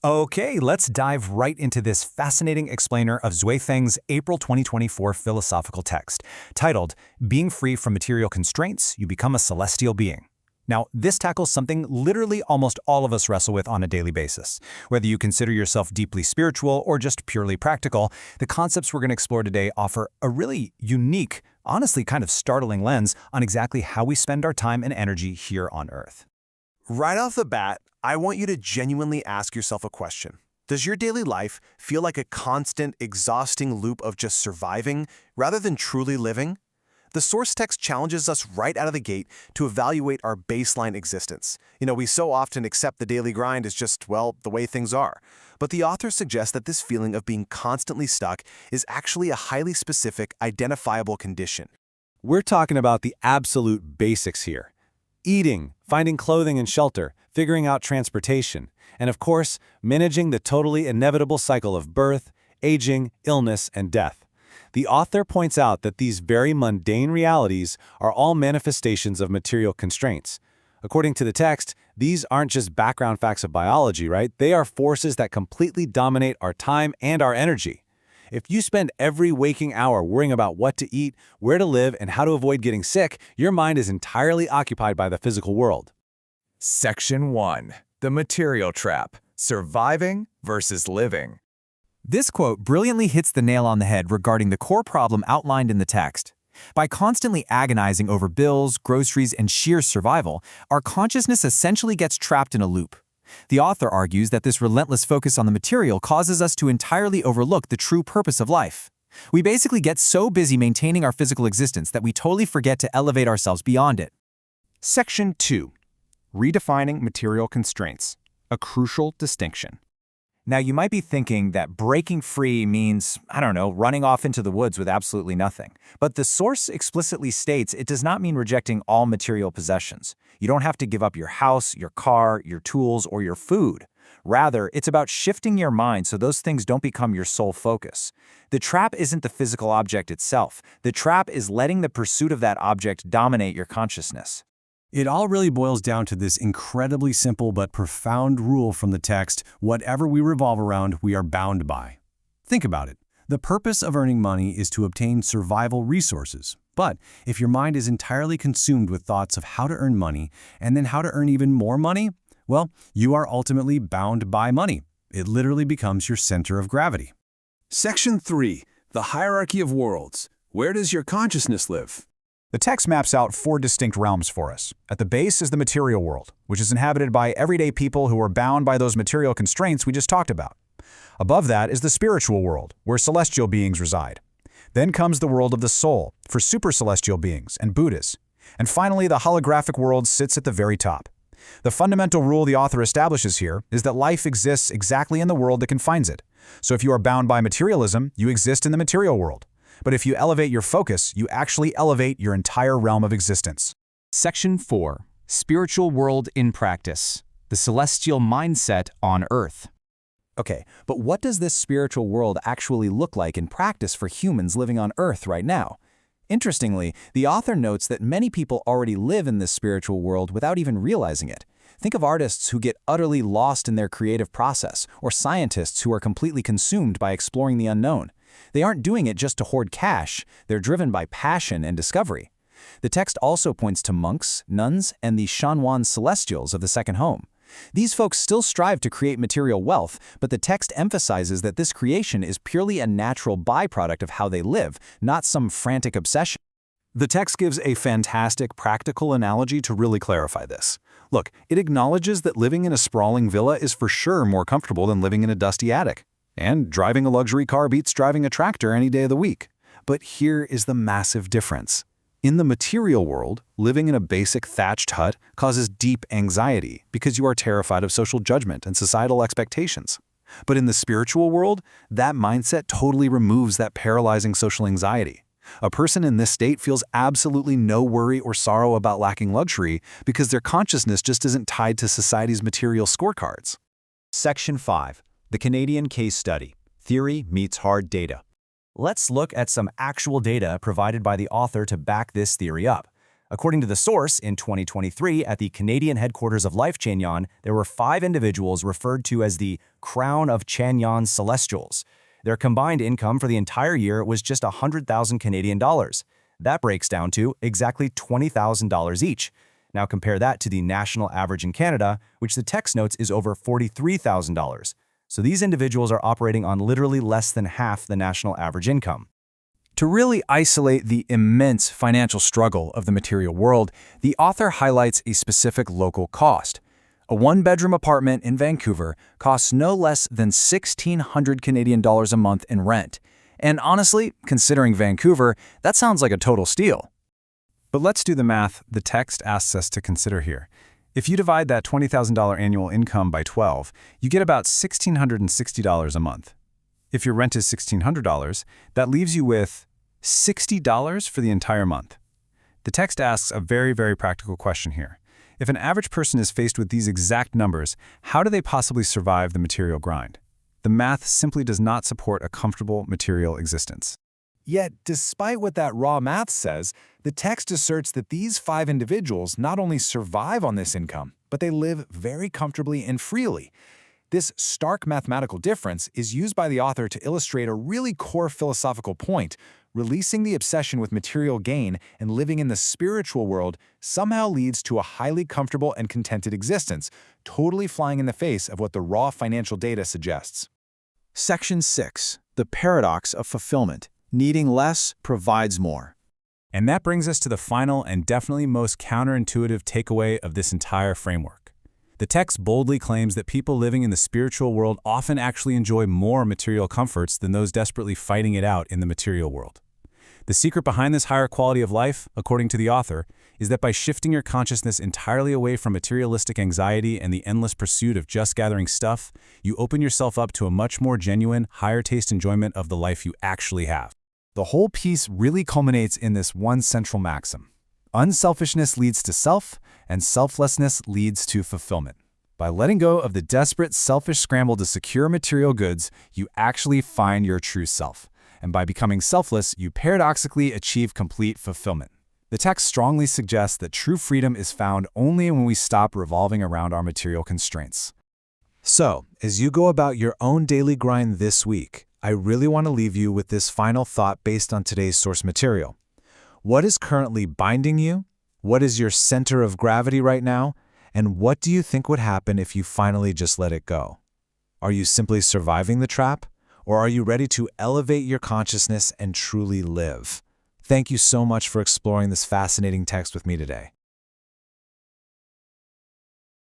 Okay, let's dive right into this fascinating explainer of Zui Feng's April 2024 philosophical text, titled, Being Free from Material Constraints, You Become a Celestial Being. Now, this tackles something literally almost all of us wrestle with on a daily basis. Whether you consider yourself deeply spiritual or just purely practical, the concepts we're going to explore today offer a really unique, honestly kind of startling lens on exactly how we spend our time and energy here on Earth. Right off the bat, I want you to genuinely ask yourself a question. Does your daily life feel like a constant, exhausting loop of just surviving rather than truly living? The source text challenges us right out of the gate to evaluate our baseline existence. We so often accept the daily grind as just, well, the way things are. But the author suggests that this feeling of being constantly stuck is actually a highly specific, identifiable condition. We're talking about the absolute basics here. Eating, finding clothing and shelter, figuring out transportation, and of course, managing the totally inevitable cycle of birth, aging, illness, and death. The author points out that these very mundane realities are all manifestations of material constraints. According to the text, these aren't just background facts of biology, right? They are forces that completely dominate our time and our energy. If you spend every waking hour worrying about what to eat, where to live, and how to avoid getting sick, your mind is entirely occupied by the physical world. Section 1. The Material Trap: Surviving versus Living. This quote brilliantly hits the nail on the head regarding the core problem outlined in the text. By constantly agonizing over bills, groceries, and sheer survival, our consciousness essentially gets trapped in a loop. The author argues that this relentless focus on the material causes us to entirely overlook the true purpose of life. We basically get so busy maintaining our physical existence that we totally forget to elevate ourselves beyond it. Section 2. Redefining material constraints, a crucial distinction. Now, you might be thinking that breaking free means, running off into the woods with absolutely nothing. But the source explicitly states it does not mean rejecting all material possessions. You don't have to give up your house, your car, your tools, or your food. Rather, it's about shifting your mind so those things don't become your sole focus. The trap isn't the physical object itself. The trap is letting the pursuit of that object dominate your consciousness. It all really boils down to this incredibly simple but profound rule from the text: whatever we revolve around, we are bound by. Think about it. The purpose of earning money is to obtain survival resources. But if your mind is entirely consumed with thoughts of how to earn money and then how to earn even more money, well, you are ultimately bound by money. It literally becomes your center of gravity. Section 3. The Hierarchy of Worlds. Where does your consciousness live? The text maps out 4 distinct realms for us. At the base is the material world, which is inhabited by everyday people who are bound by those material constraints we just talked about. Above that is the spiritual world, where celestial beings reside. Then comes the world of the soul, for super-celestial beings and Buddhas. And finally, the holographic world sits at the very top. The fundamental rule the author establishes here is that life exists exactly in the world that confines it. So if you are bound by materialism, you exist in the material world. But if you elevate your focus, you actually elevate your entire realm of existence. Section 4. Spiritual World in Practice: The Celestial Mindset on Earth. Okay, but what does this spiritual world actually look like in practice for humans living on Earth right now? Interestingly, the author notes that many people already live in this spiritual world without even realizing it. Think of artists who get utterly lost in their creative process, or scientists who are completely consumed by exploring the unknown. They aren't doing it just to hoard cash, they're driven by passion and discovery. The text also points to monks, nuns, and the Shanyuan celestials of the second home. These folks still strive to create material wealth, but the text emphasizes that this creation is purely a natural byproduct of how they live, not some frantic obsession. The text gives a fantastic practical analogy to really clarify this. Look, it acknowledges that living in a sprawling villa is for sure more comfortable than living in a dusty attic. And driving a luxury car beats driving a tractor any day of the week. But here is the massive difference. In the material world, living in a basic thatched hut causes deep anxiety because you are terrified of social judgment and societal expectations. But in the spiritual world, that mindset totally removes that paralyzing social anxiety. A person in this state feels absolutely no worry or sorrow about lacking luxury because their consciousness just isn't tied to society's material scorecards. Section 5. The Canadian Case Study: Theory Meets Hard Data. Let's look at some actual data provided by the author to back this theory up. According to the source, in 2023, at the Canadian headquarters of Lifechanyuan, there were 5 individuals referred to as the Crown of Chanyuan Celestials. Their combined income for the entire year was just 100,000 Canadian dollars. That breaks down to exactly $20,000 each. Now compare that to the national average in Canada, which the text notes is over $43,000. So these individuals are operating on literally less than half the national average income. To really isolate the immense financial struggle of the material world, the author highlights a specific local cost. A one-bedroom apartment in Vancouver costs no less than 1,600 Canadian dollars a month in rent. And honestly, considering Vancouver, that sounds like a total steal. But let's do the math the text asks us to consider here. If you divide that $20,000 annual income by 12, you get about $1,660 a month. If your rent is $1,600, that leaves you with $60 for the entire month. The text asks a very, very practical question here. If an average person is faced with these exact numbers, how do they possibly survive the material grind? The math simply does not support a comfortable material existence. Yet, despite what that raw math says, the text asserts that these 5 individuals not only survive on this income, but they live very comfortably and freely. This stark mathematical difference is used by the author to illustrate a really core philosophical point. Releasing the obsession with material gain and living in the spiritual world somehow leads to a highly comfortable and contented existence, totally flying in the face of what the raw financial data suggests. Section 6. The Paradox of Fulfillment. Needing less provides more. And that brings us to the final and definitely most counterintuitive takeaway of this entire framework. The text boldly claims that people living in the spiritual world often actually enjoy more material comforts than those desperately fighting it out in the material world. The secret behind this higher quality of life, according to the author, is that by shifting your consciousness entirely away from materialistic anxiety and the endless pursuit of just gathering stuff, you open yourself up to a much more genuine, higher taste enjoyment of the life you actually have. The whole piece really culminates in this one central maxim. Unselfishness leads to self, and selflessness leads to fulfillment. By letting go of the desperate, selfish scramble to secure material goods, you actually find your true self. And by becoming selfless, you paradoxically achieve complete fulfillment. The text strongly suggests that true freedom is found only when we stop revolving around our material constraints. So, as you go about your own daily grind this week, I really want to leave you with this final thought based on today's source material. What is currently binding you? What is your center of gravity right now? And what do you think would happen if you finally just let it go? Are you simply surviving the trap? Or are you ready to elevate your consciousness and truly live? Thank you so much for exploring this fascinating text with me today.